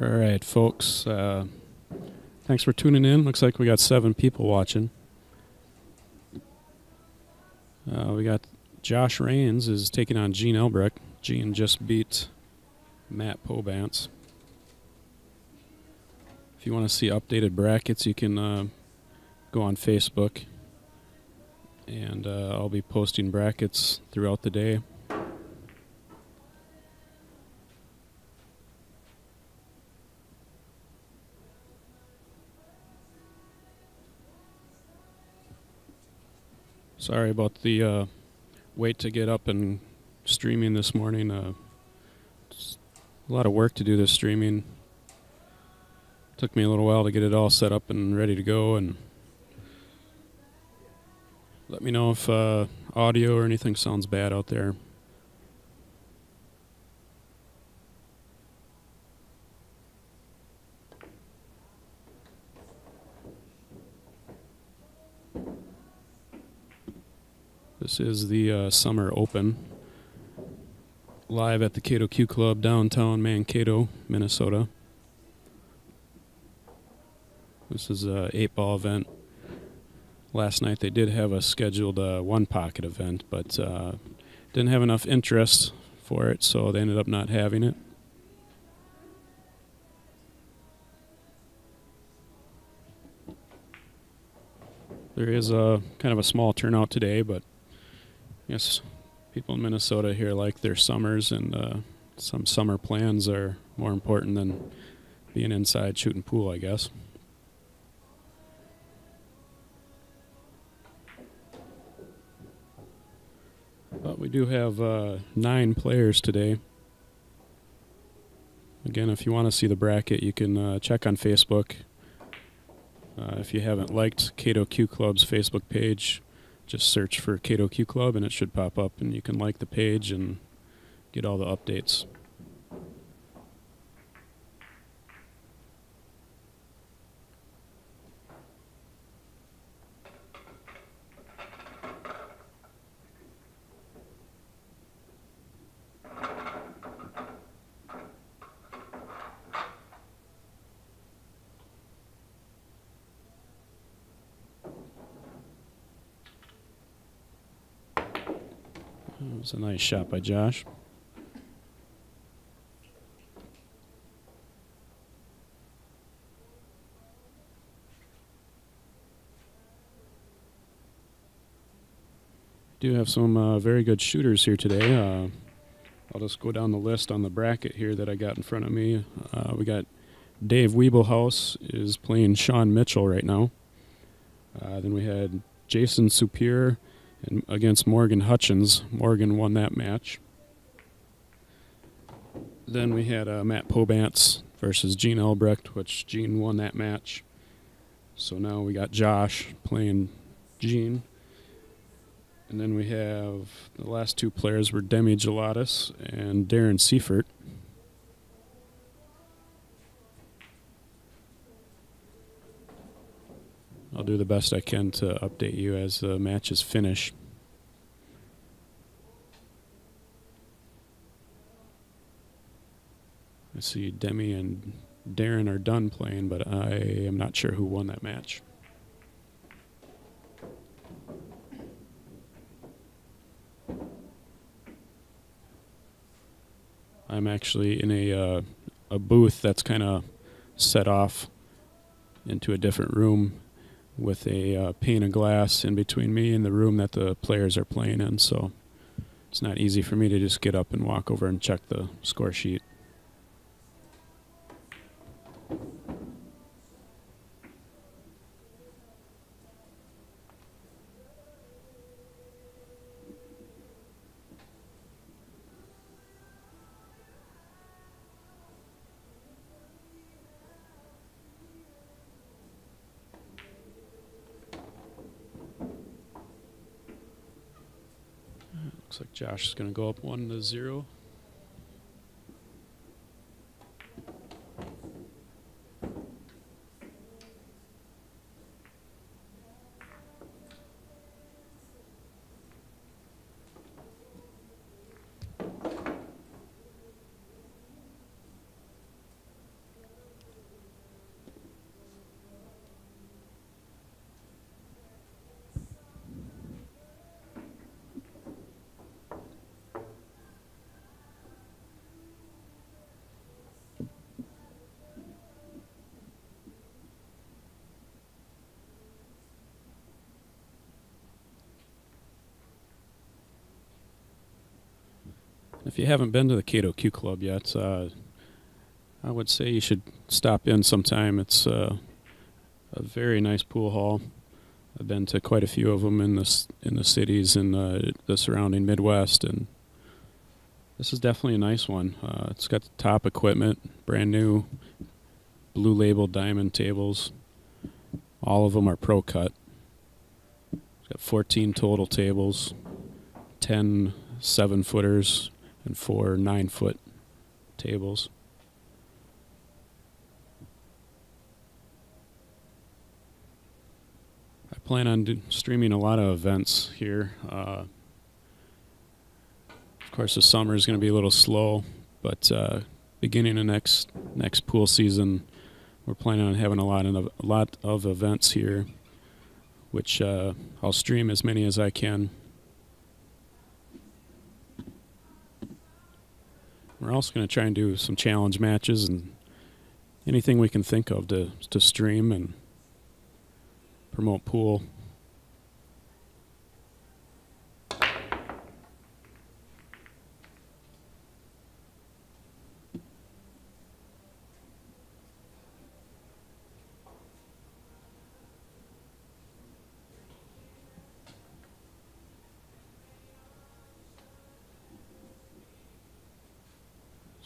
All right, folks. Thanks for tuning in. Looks like we got 7 people watching. We got Josh Rains is taking on Gene Albrecht. Gene just beat Matt Pobance. If you want to see updated brackets, you can go on Facebook, and I'll be posting brackets throughout the day. Sorry about the wait to get up and streaming this morning. A lot of work to do this streaming. Took me a little while to get it all set up and ready to go. And let me know if audio or anything sounds bad out there. This is the Summer Open, live at the Kato Q Club, downtown Mankato, Minnesota. This is a 8-ball event. Last night they did have a scheduled one-pocket event, but didn't have enough interest for it, so they ended up not having it. There is a kind of a small turnout today, but yes, people in Minnesota here like their summers, and some summer plans are more important than being inside shooting pool, I guess. But we do have 9 players today. Again, if you want to see the bracket, you can check on Facebook. If you haven't liked Kato Q Club's Facebook page, just search for Kato Q Club and it should pop up, and you can like the page and get all the updates. It was a nice shot by Josh. Do have some very good shooters here today. I'll just go down the list on the bracket here that I got in front of me. We got Dave Wiebelhaus is playing Sean Mitchell right now. Then we had Jason Superior against Morgan Hutchins. Morgan won that match. Then we had Matt Pobance versus Gene Albrecht, which Gene won that match. So now we got Josh playing Gene. And then we have the last 2 players were Demi Gelatis and Darren Seifert. I'll do the best I can to update you as the matches finish. I see Demi and Darren are done playing, but I am not sure who won that match. I'm actually in a booth that's kind of set off into a different room with a pane of glass in between me and the room that the players are playing in, so it's not easy for me to just get up and walk over and check the score sheet. Looks like Josh is going to go up 1-0. If you haven't been to the Kato Q Club yet, I would say you should stop in sometime. It's a very nice pool hall. I've been to quite a few of them in the cities in the surrounding Midwest, and this is definitely a nice one. It's got the top equipment, brand new blue label diamond tables. All of them are pro cut. It's got 14 total tables, 10 7-footers, and 4 9-foot tables. I plan on streaming a lot of events here. Of course, the summer is going to be a little slow, but beginning of next pool season, we're planning on having a lot of events here, which I'll stream as many as I can. We're also going to try and do some challenge matches and anything we can think of to stream and promote pool.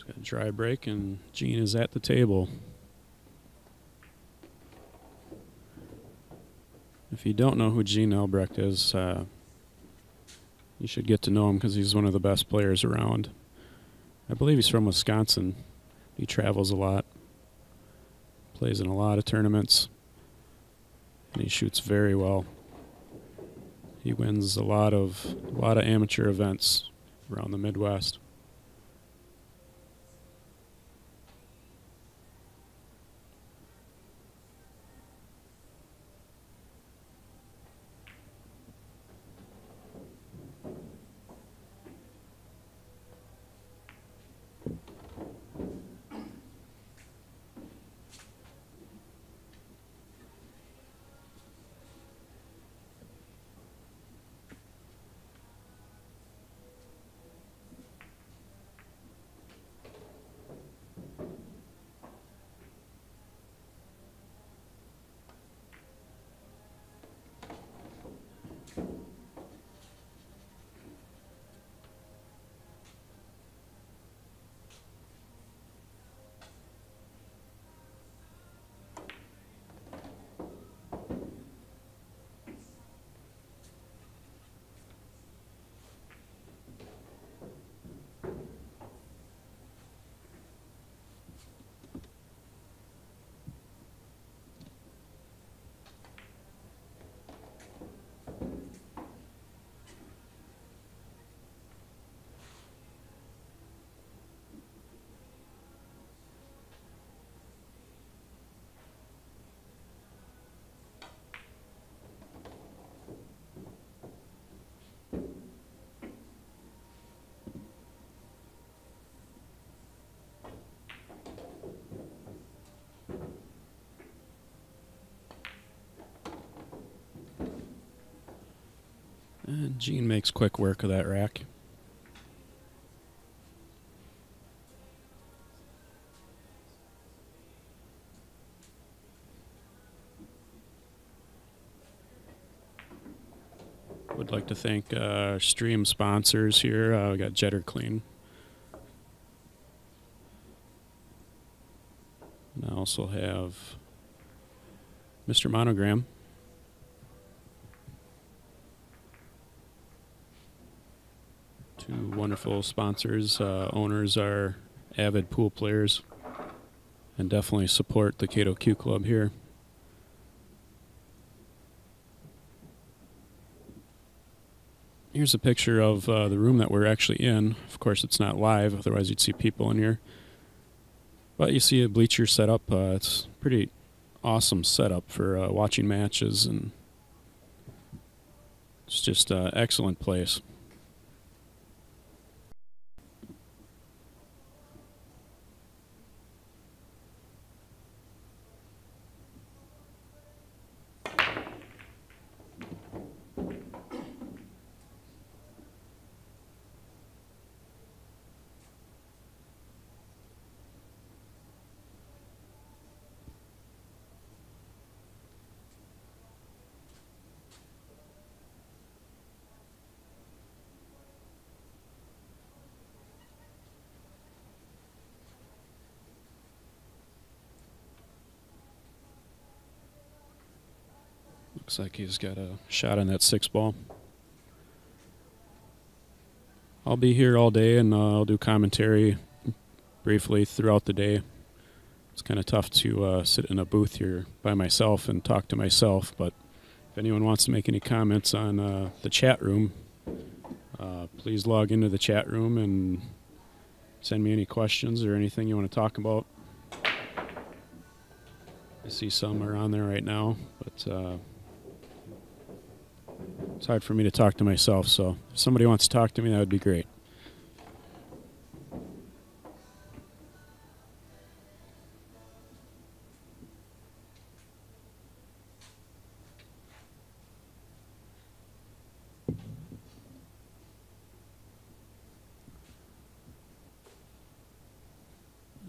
Got a dry break, and Gene is at the table. If you don't know who Gene Albrecht is, you should get to know him because he's one of the best players around. I believe he's from Wisconsin. He travels a lot, plays in a lot of tournaments, and he shoots very well. He wins a lot of amateur events around the Midwest. And Gene makes quick work of that rack. Would like to thank our stream sponsors here. We got Jetter Clean. And I also have Mr. Monogram. Two wonderful sponsors. Owners are avid pool players and definitely support the Kato Q Club here. Here's a picture of the room that we're actually in. Of course, it's not live, otherwise you'd see people in here. But you see a bleacher set up. It's a pretty awesome setup for watching matches, and it's just an excellent place. Looks like he's got a shot on that 6-ball. I'll be here all day, and I'll do commentary briefly throughout the day. It's kind of tough to sit in a booth here by myself and talk to myself, but if anyone wants to make any comments on the chat room, please log into the chat room and send me any questions or anything you want to talk about. I see some are on there right now, but it's hard for me to talk to myself, so if somebody wants to talk to me, that would be great.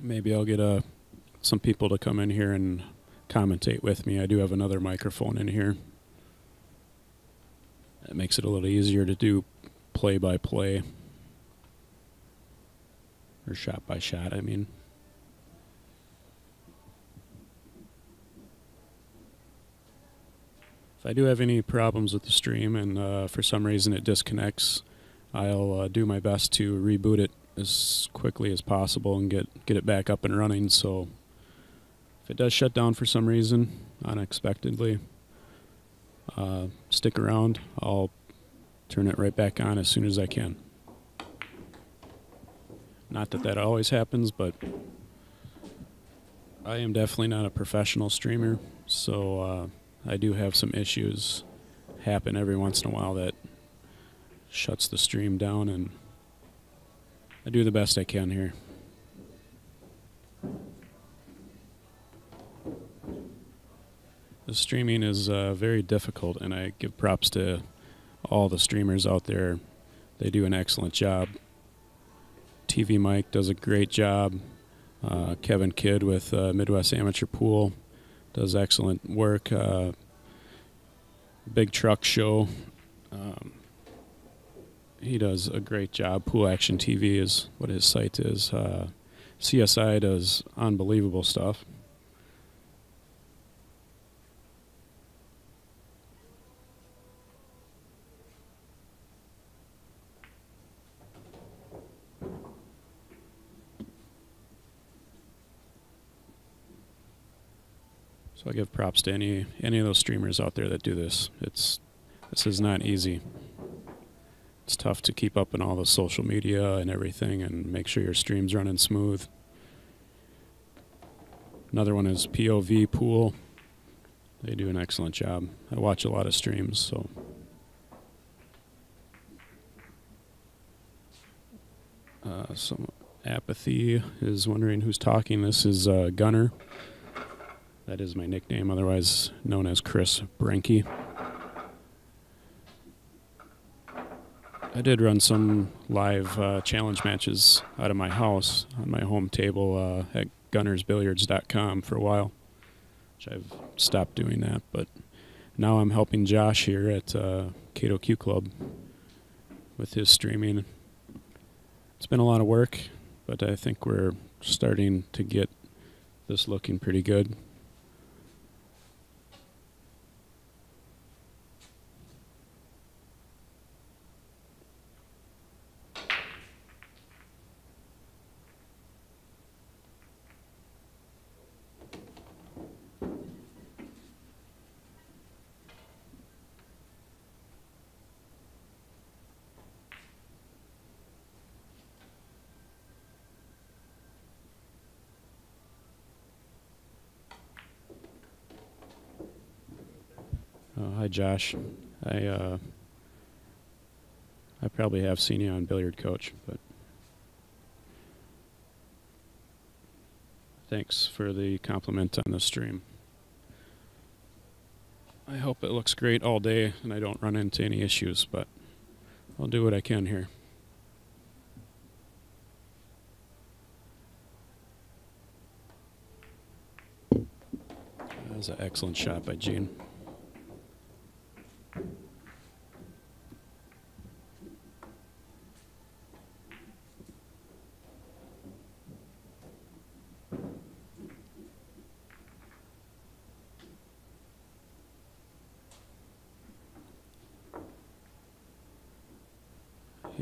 Maybe I'll get some people to come in here and commentate with me. I do have another microphone in here. That makes it a little easier to do play-by-play. Or shot-by-shot, I mean. If I do have any problems with the stream and for some reason it disconnects, I'll do my best to reboot it as quickly as possible and get it back up and running. So if it does shut down for some reason, unexpectedly, stick around. I'll turn it right back on as soon as I can. Not that that always happens, but I am definitely not a professional streamer, so I do have some issues happen every once in a while that shuts the stream down, and I do the best I can here. The streaming is very difficult, and I give props to all the streamers out there. They do an excellent job. TV Mike does a great job. Kevin Kidd with Midwest Amateur Pool does excellent work. Big Truck Show. He does a great job. Pool Action TV is what his site is. CSI does unbelievable stuff. So I give props to any of those streamers out there that do this. This is not easy. It's tough to keep up in all the social media and everything and make sure your stream's running smooth. Another one is POV Pool. They do an excellent job. I watch a lot of streams, so. Some Apathy is wondering who's talking. This is Gunner. That is my nickname, otherwise known as Chris Brenke. I did run some live challenge matches out of my house on my home table at gunnersbilliards.com for a while, which I've stopped doing that. But now I'm helping Josh here at Kato Q Club with his streaming. It's been a lot of work, but I think we're starting to get this looking pretty good. Hi, Josh. I probably have seen you on Billiard Coach, but thanks for the compliment on the stream. I hope it looks great all day and I don't run into any issues, but I'll do what I can here. That was an excellent shot by Gene.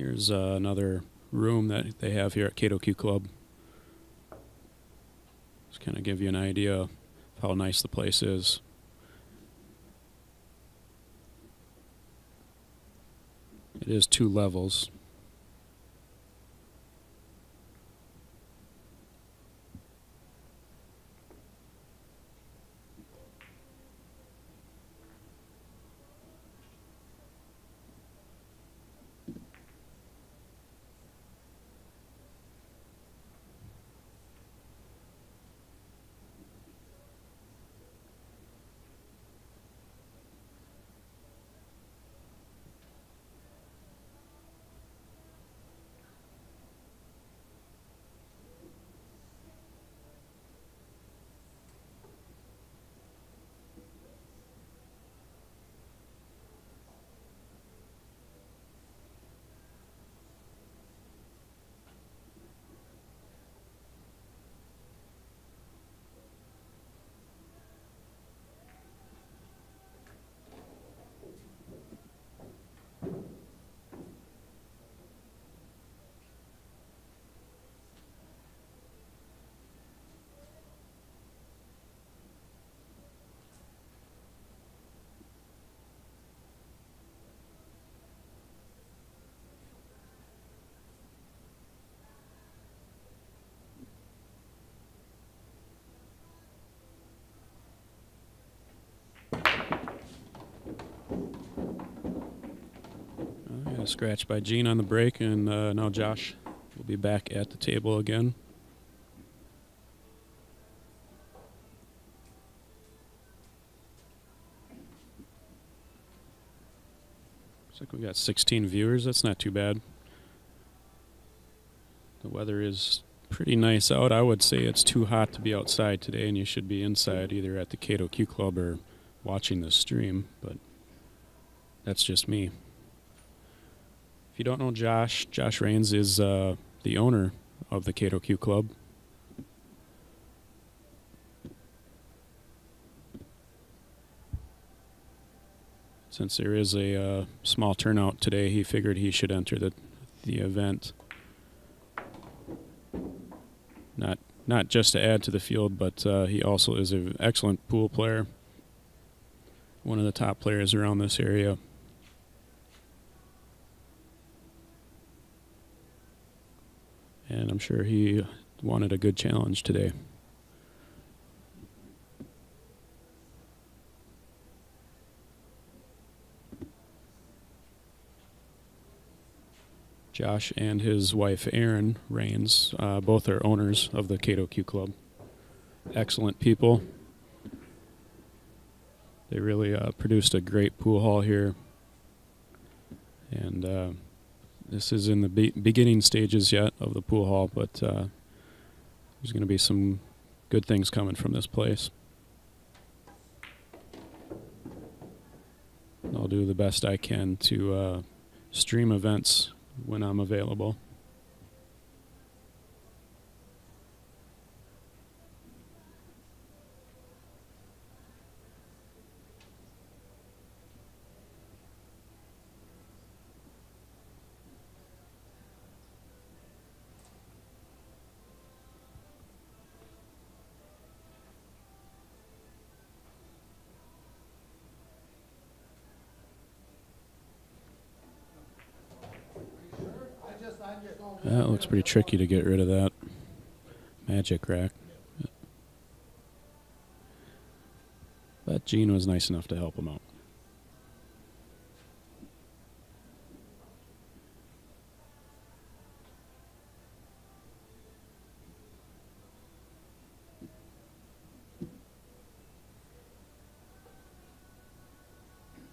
Here's another room that they have here at Kato Q Club. Just kind of give you an idea of how nice the place is. It is 2 levels. A scratch by Gene on the break, and now Josh will be back at the table again. Looks like we got 16 viewers. That's not too bad. The weather is pretty nice out. I would say it's too hot to be outside today, and you should be inside either at the Kato Q Club or watching the stream, but that's just me. If you don't know Josh, Josh Rains is the owner of the Kato Q Club. Since there is a small turnout today, he figured he should enter the event. Not just to add to the field, but he also is an excellent pool player. One of the top players around this area. And I'm sure he wanted a good challenge today. Josh and his wife, Erin Rains, both are owners of the Kato Q Club. Excellent people. They really produced a great pool hall here. And this is in the beginning stages yet of the pool hall, but there's going to be some good things coming from this place. I'll do the best I can to stream events when I'm available. That looks pretty tricky to get rid of that magic rack. But Gene was nice enough to help him out.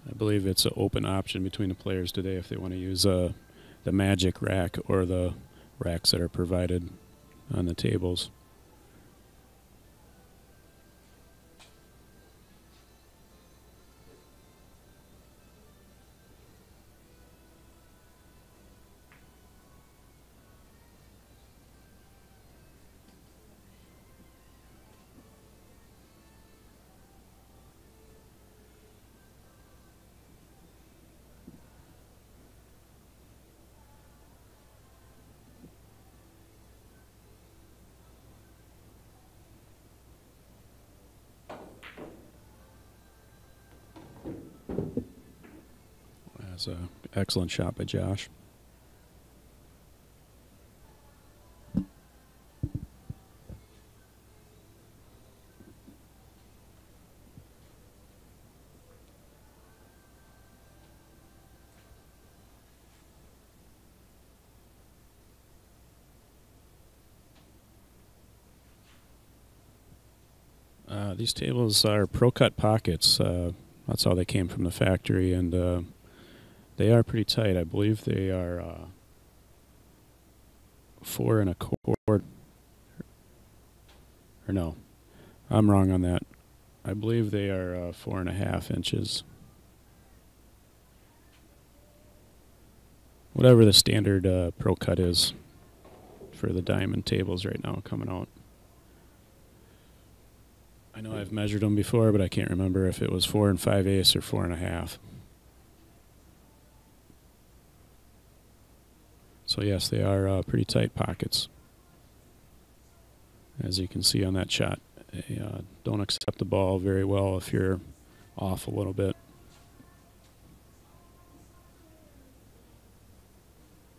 I believe it's an open option between the players today if they want to use the magic rack or the racks that are provided on the tables. That's an excellent shot by Josh. These tables are Pro Cut pockets. That's how they came from the factory, and they are pretty tight. I believe they are 4 1/4. Or no, I'm wrong on that. I believe they are 4.5 inches. Whatever the standard Pro Cut is for the diamond tables right now coming out. I know I've measured them before, but I can't remember if it was 4 5/8 or 4.5. So yes, they are pretty tight pockets. As you can see on that shot, they don't accept the ball very well if you're off a little bit.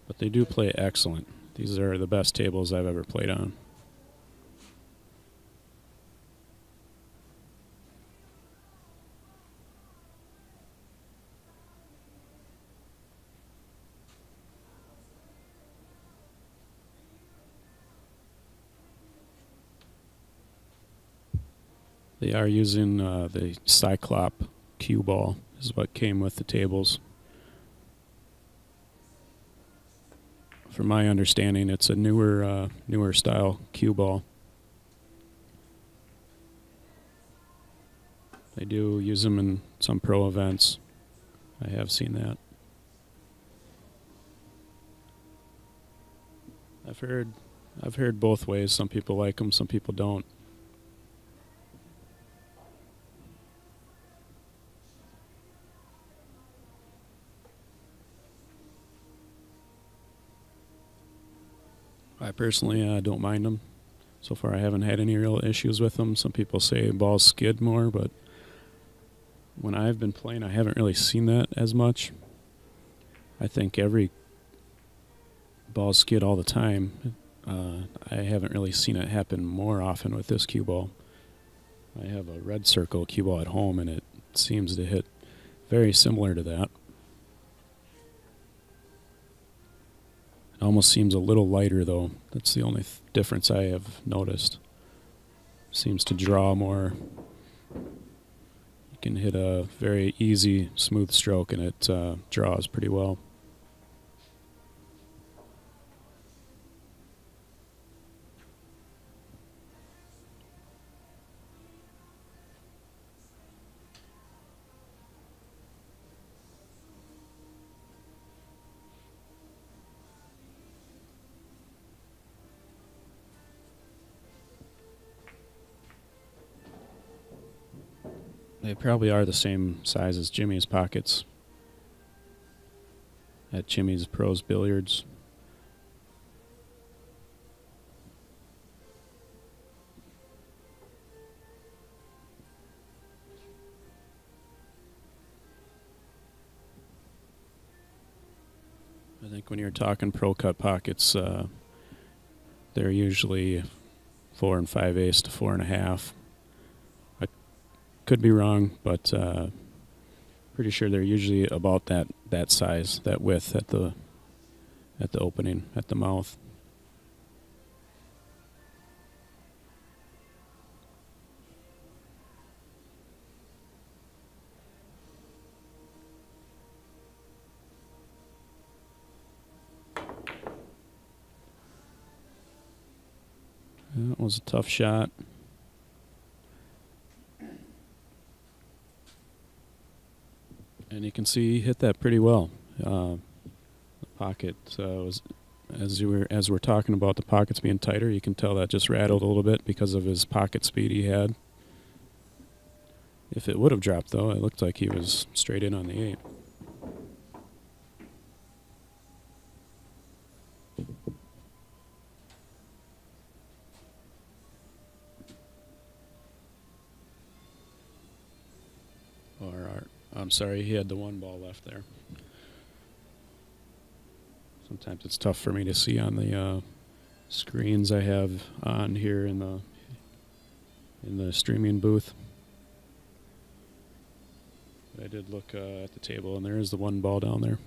But they do play excellent. These are the best tables I've ever played on. They are using the Cyclop cue ball is what came with the tables. From my understanding, it's a newer style cue ball. They do use them in some pro events. I have seen that. I've heard both ways. Some people like them, some people don't. I personally don't mind them. So far I haven't had any real issues with them. Some people say balls skid more, but when I've been playing I haven't really seen that as much. I think every ball skid all the time. I haven't really seen it happen more often with this cue ball. I have a red circle cue ball at home and it seems to hit very similar to that. It almost seems a little lighter though. That's the only difference I have noticed. Seems to draw more. You can hit a very easy, smooth stroke and it draws pretty well. They probably are the same size as Jimmy's pockets at Jimmy's Pros Billiards. I think when you're talking Pro Cut pockets, they're usually 4 5/8 to 4.5. Could be wrong, but pretty sure they're usually about that size, that width at the opening, at the mouth. That was a tough shot. And you can see he hit that pretty well. The pocket was, as we're talking about the pockets being tighter, you can tell that just rattled a little bit because of his pocket speed he had. If it would have dropped though, it looked like he was straight in on the 8. I'm sorry, he had the 1 ball left there. Sometimes it's tough for me to see on the screens I have on here in the streaming booth. I did look at the table, and there is the one ball down there.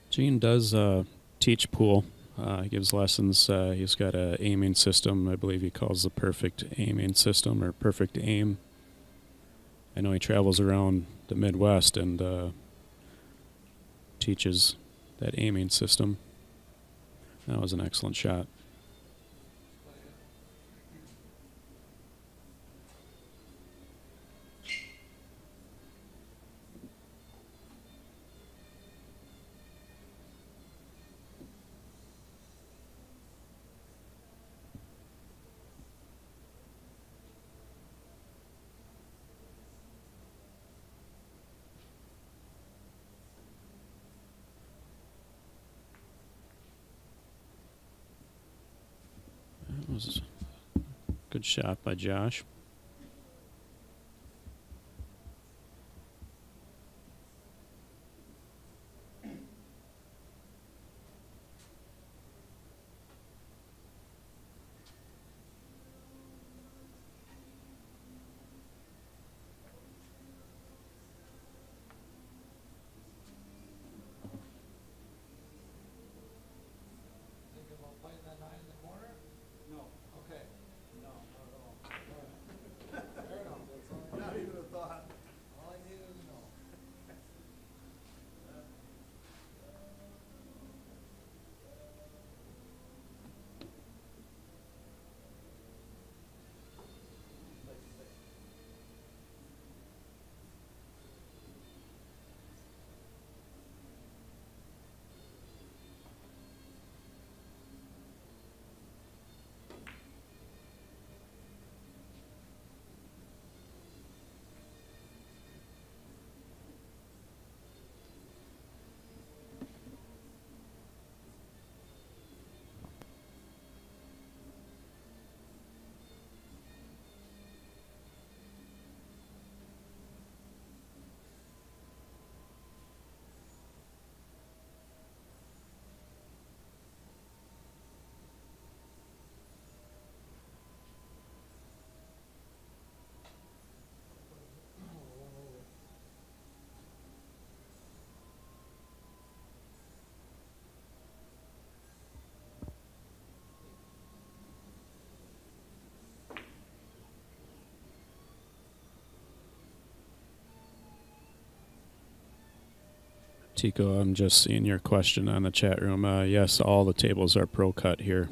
Gene does teach pool. He gives lessons. He's got a aiming system. I believe he calls the perfect aiming system or perfect aim. I know he travels around the Midwest and teaches that aiming system. That was an excellent shot. That was a good shot by Josh. Tico, I'm just seeing your question on the chat room. Yes, all the tables are pro cut here.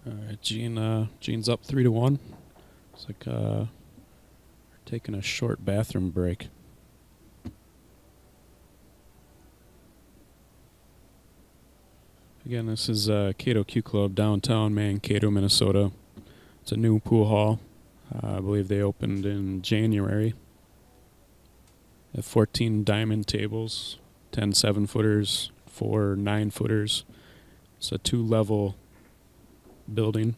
All right, Gene's up 3-1. It's like we're taking a short bathroom break. Again, this is Kato Q Club, downtown Mankato, Minnesota. It's a new pool hall. I believe they opened in January. They have 14 diamond tables, 10 7-footers, 4 9-footers. It's a 2-level building.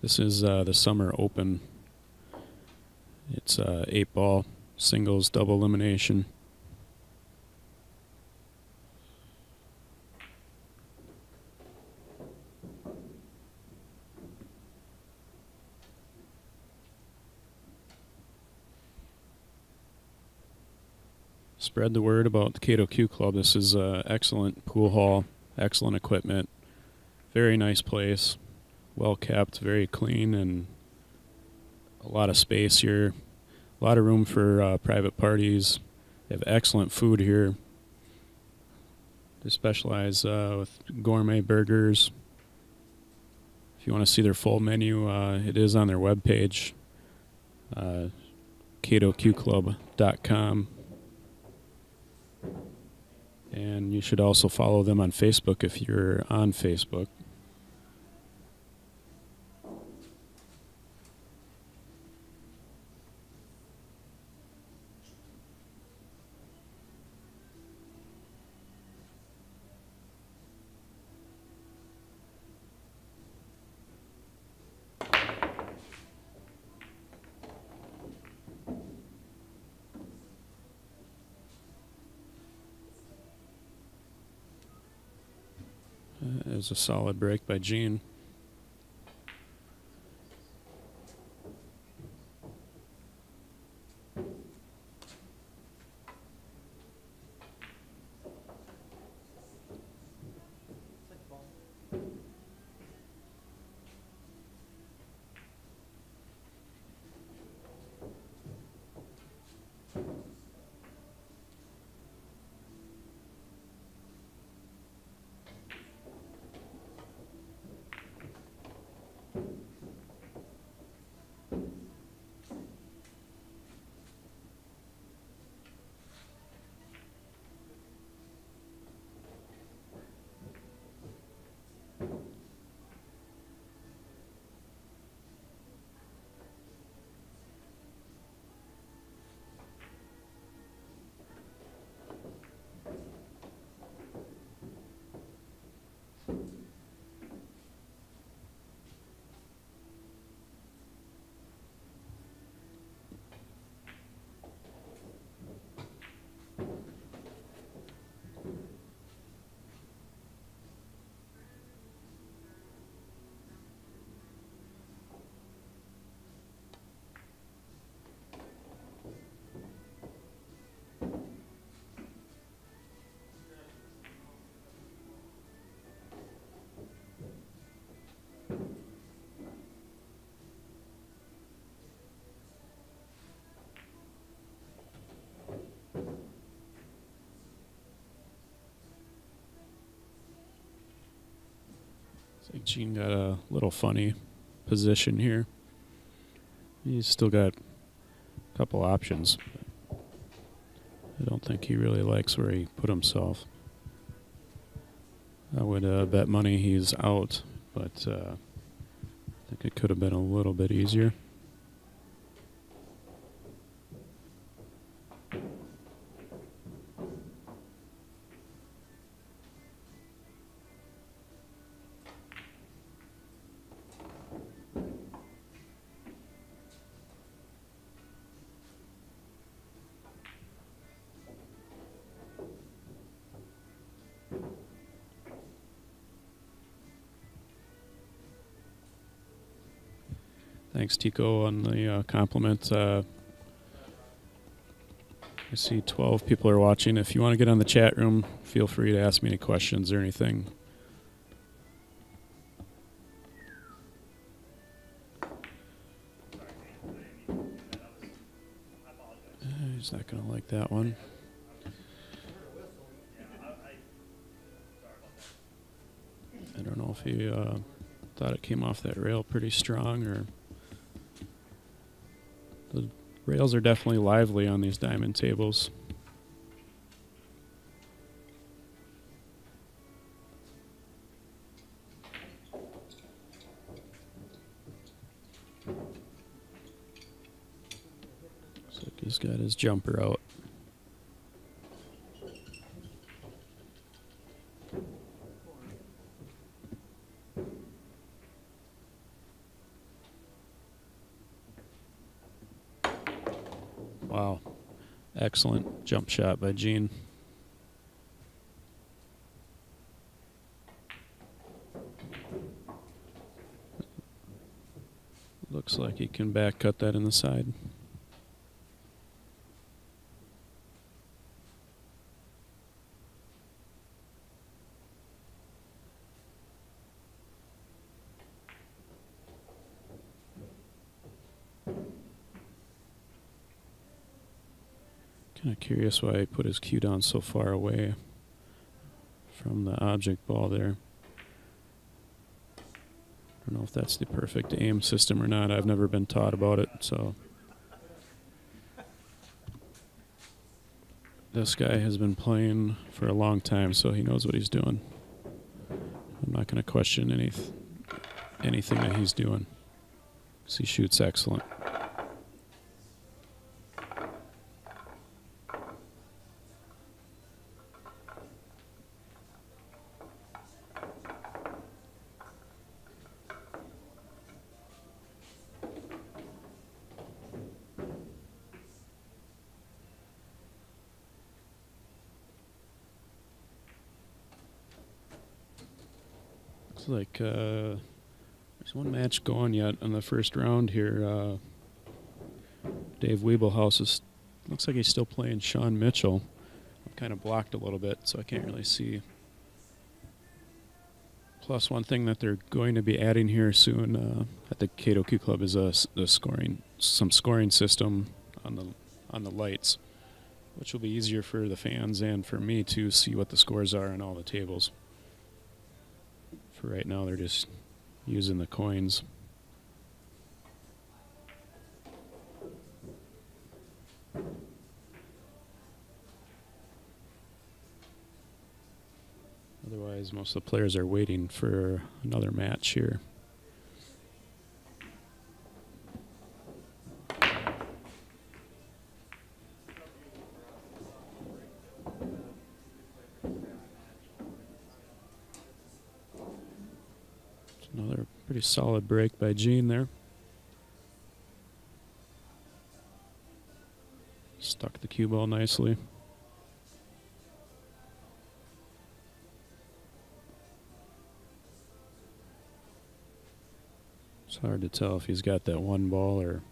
This is the summer open. It's 8-ball, singles, double elimination. Spread the word about the Kato Q Club. This is an excellent pool hall, excellent equipment, very nice place, well kept, very clean, and a lot of space here, a lot of room for private parties. They have excellent food here. They specialize with gourmet burgers. If you want to see their full menu, it is on their webpage, KatoQClub.com. And you should also follow them on Facebook if you're on Facebook. It was a solid break by Gene. It's like Gene got a little funny position here. He's still got a couple options. I don't think he really likes where he put himself. I would bet money he's out, but I think it could have been a little bit easier. Thanks, Tico, on the compliment. I see 12 people are watching. If you want to get on the chat room, feel free to ask me any questions or anything. He's not going to like that one. if he thought it came off that rail pretty strong, or the rails are definitely lively on these diamond tables. Looks like he's got his jumper out. Wow. Excellent jump shot by Gene. Looks like he can back cut that in the side. Kind of curious why he put his cue down so far away from the object ball there. I don't know if that's the perfect aim system or not. I've never been taught about it, so. This guy has been playing for a long time, so he knows what he's doing. I'm not going to question anything that he's doing, because he shoots excellent. Looks like there's one match going yet on the first round here. Dave Wiebelhaus looks like he's still playing Sean Mitchell. I'm kind of blocked a little bit, so I can't really see. Plus, one thing that they're going to be adding here soon at the Kato Q Club is some scoring system on the lights, which will be easier for the fans and for me to see what the scores are on all the tables. For right now, they're just using the coins. Otherwise, most of the players are waiting for another match here. Another pretty solid break by Gene there. Stuck the cue ball nicely. It's hard to tell if he's got that one ball, or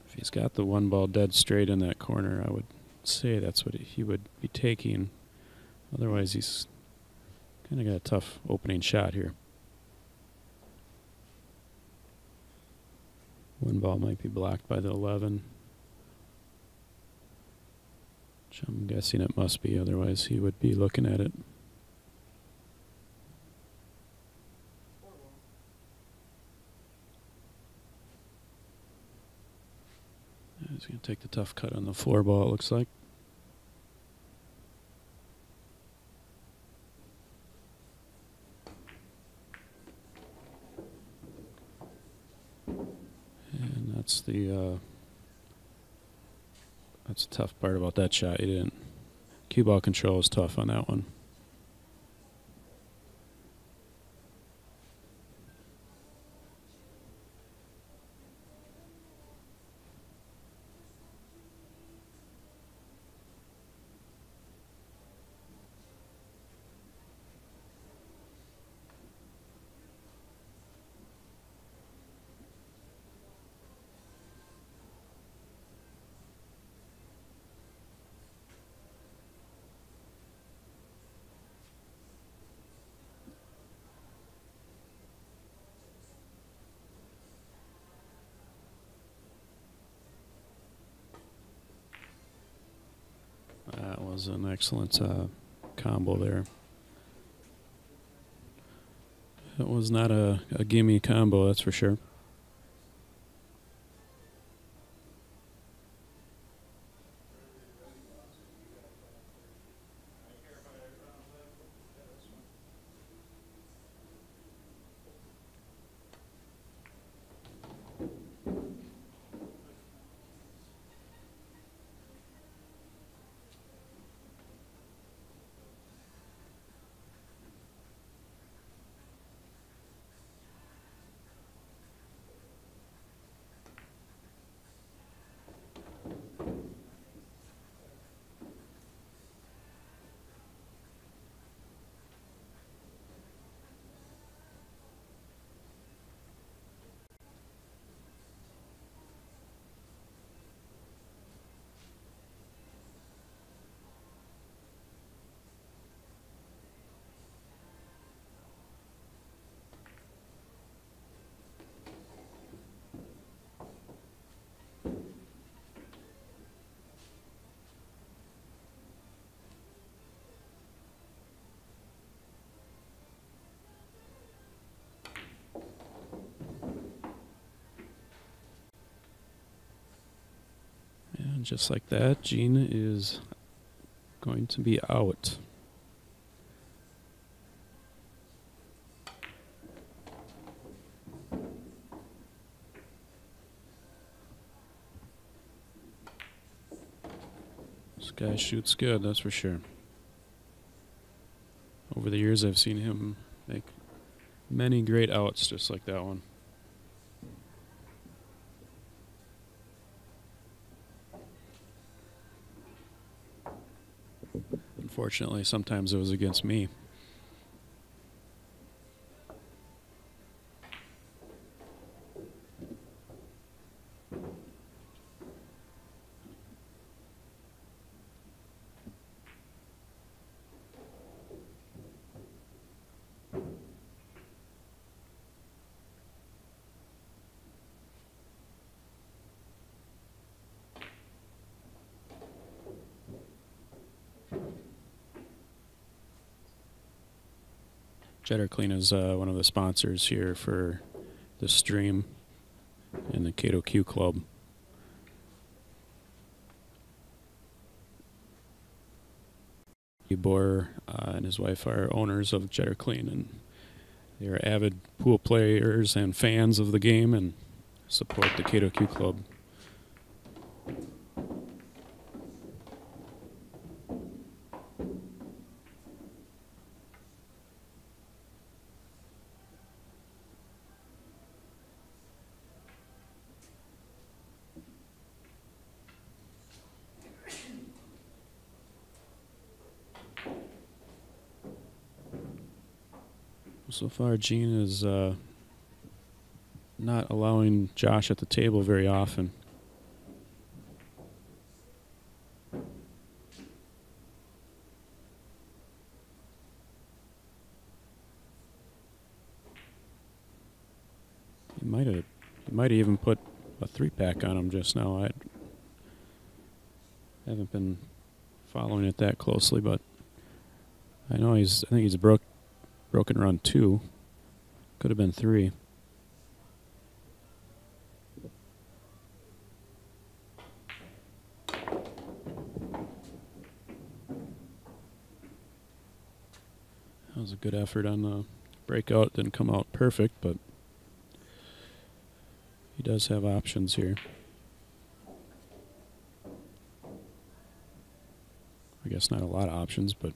if he's got the one ball dead straight in that corner. I would say that's what he would be taking. Otherwise, he's kind of got a tough opening shot here. One ball might be blocked by the 11, which I'm guessing it must be, otherwise he would be looking at it. He's going to take the tough cut on the 4 ball, it looks like. And that's the tough part about that shot. Cue ball control is tough on that one. That was an excellent combo there. That was not a gimme combo, that's for sure. And just like that, Gene is going to be out. This guy shoots good, that's for sure. Over the years, I've seen him make many great outs just like that one. Unfortunately, sometimes it was against me. Jetter Clean is one of the sponsors here for the stream and the Kato Q Club. Boer and his wife are owners of Jetter Clean, and they are avid pool players and fans of the game and support the Kato Q Club. So far, Gene is not allowing Josh at the table very often. He might have even put a 3-pack on him just now. I haven't been following it that closely, but I know I think he's broken run 2. Could have been 3. That was a good effort on the breakout. Didn't come out perfect, but he does have options here. I guess not a lot of options, but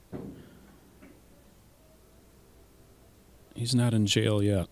he's not in jail yet.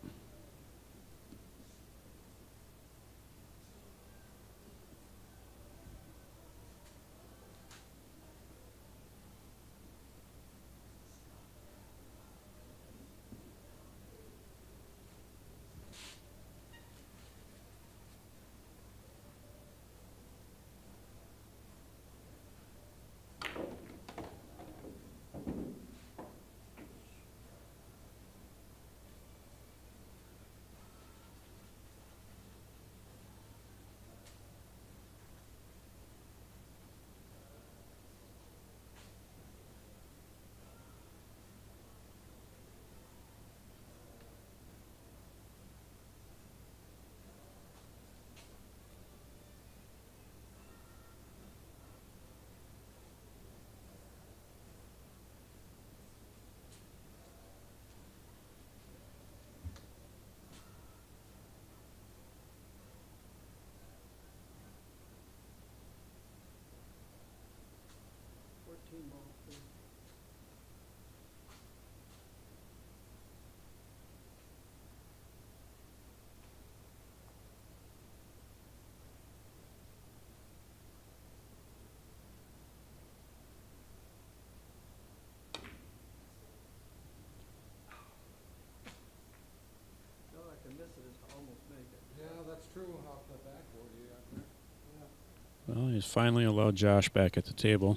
Well, he's finally allowed Josh back at the table.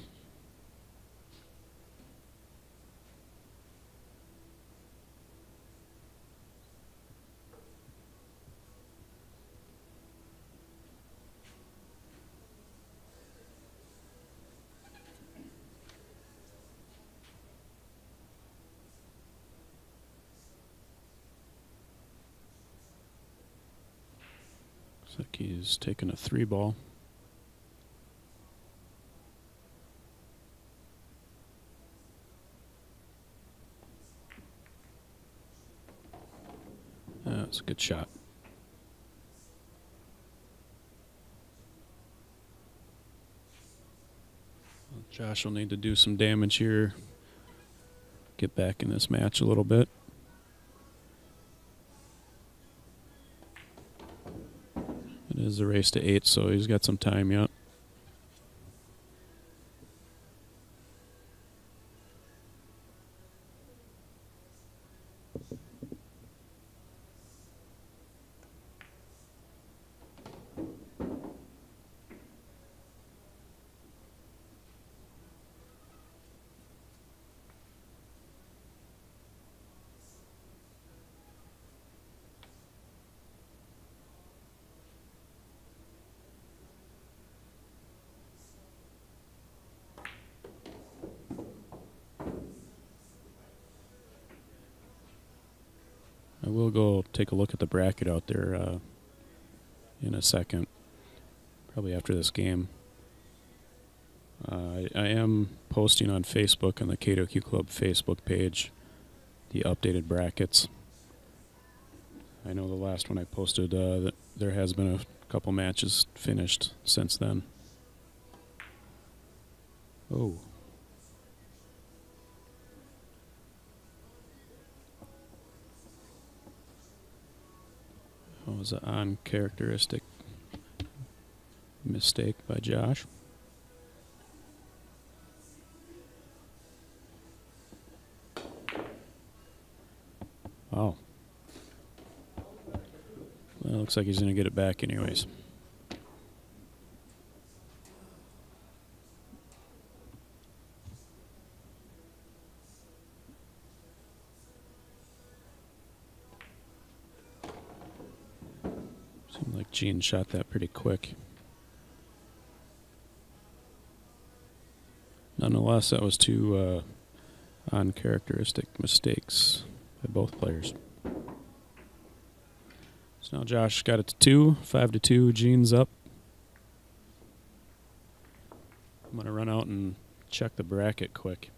Looks like he's taking a 3-ball. That's a good shot. Josh will need to do some damage here. Get back in this match a little bit. It is a race to 8, so he's got some time yet. I will go take a look at the bracket out there in a second, probably after this game. I am posting on Facebook, on the Kato Q Club Facebook page, the updated brackets. I know the last one I posted, that there has been a couple matches finished since then. Oh. That was an uncharacteristic mistake by Josh. Wow. Well, it looks like he's going to get it back anyways. Seemed like Gene shot that pretty quick. Nonetheless, that was two uncharacteristic mistakes by both players. So now Josh got it to 2, 5-2. Gene's up. I'm going to run out and check the bracket quick.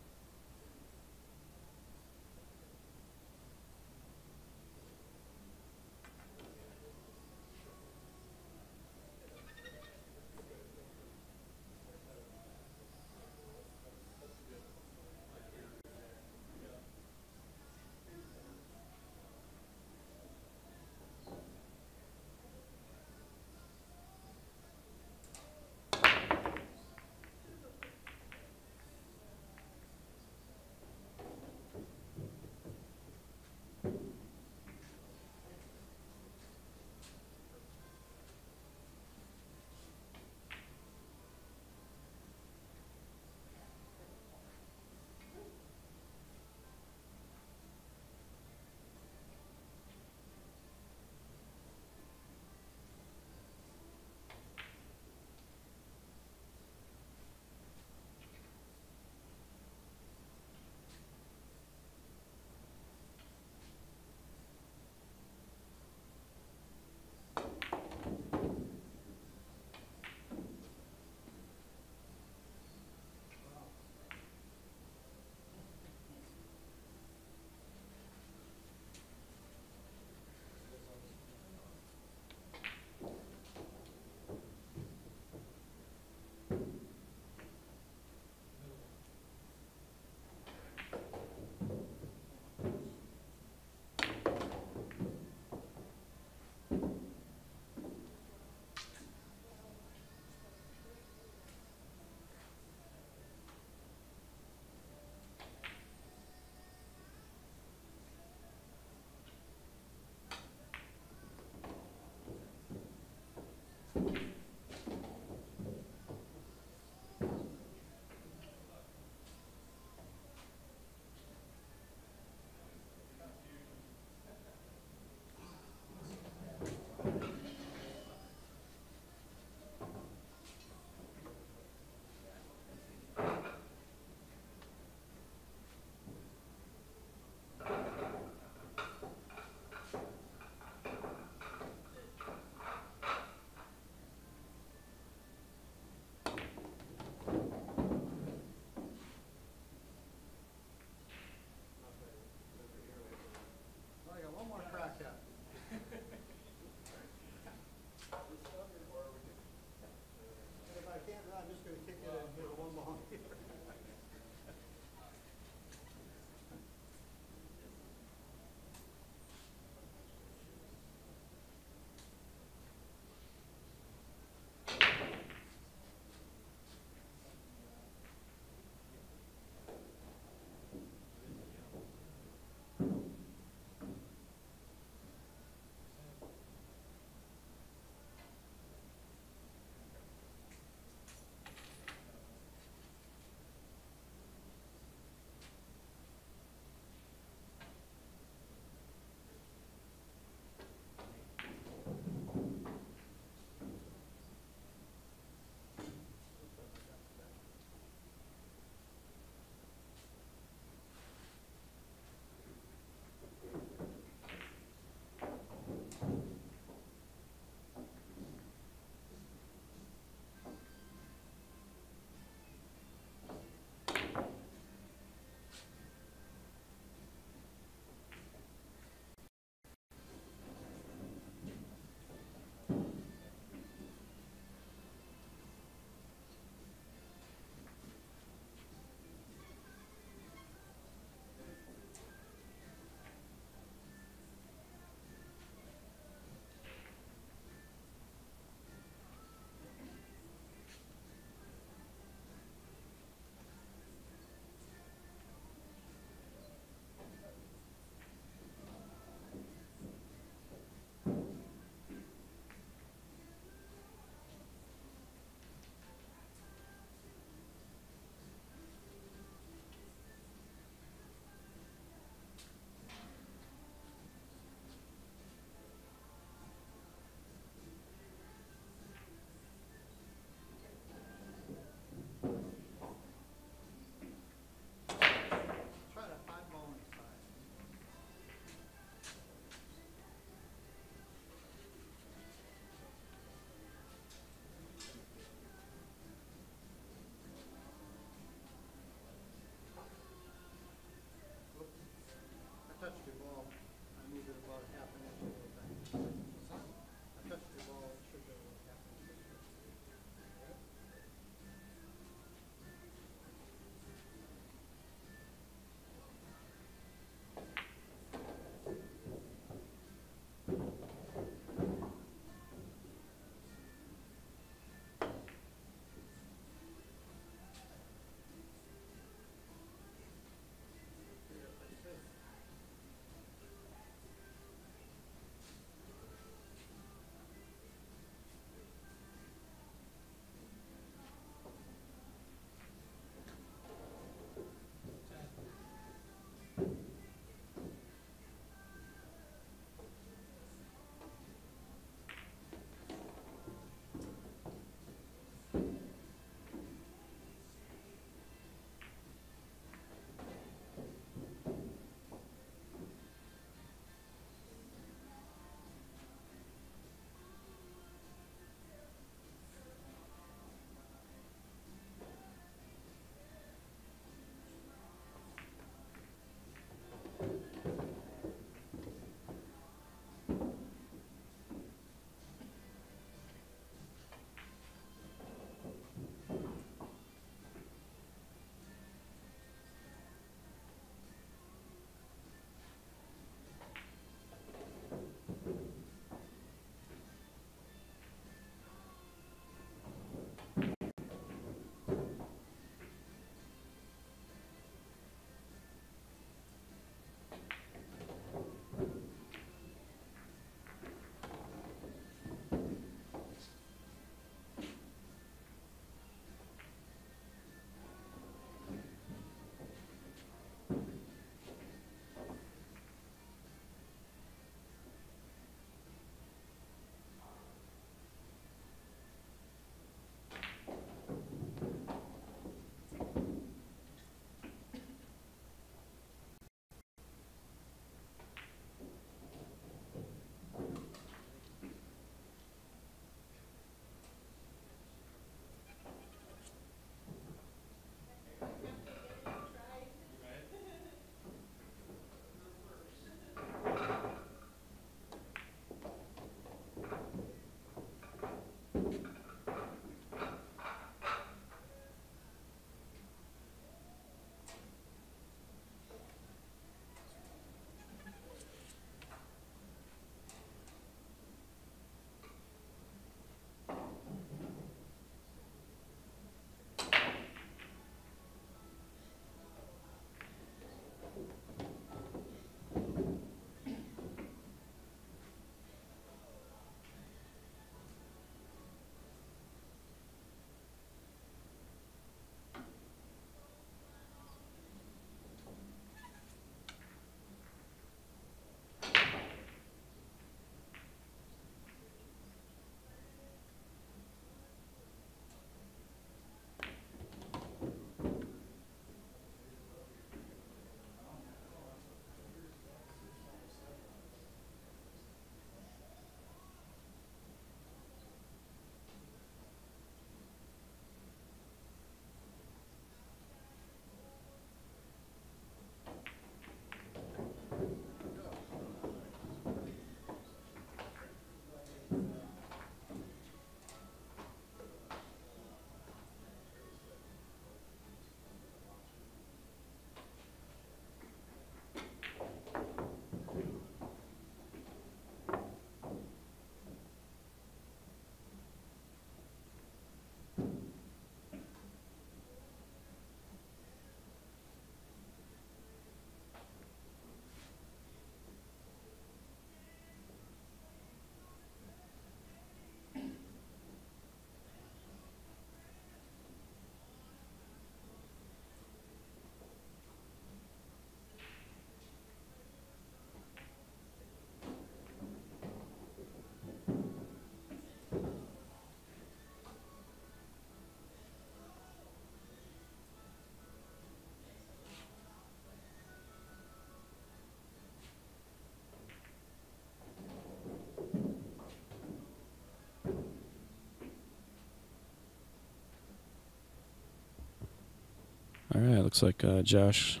All right, looks like Josh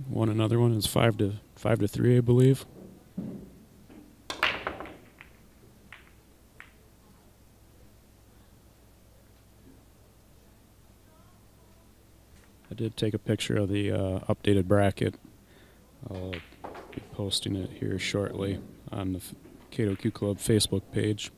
won another one. It's 5-3, I believe. I did take a picture of the updated bracket. I'll be posting it here shortly on the Kato Q Club Facebook page.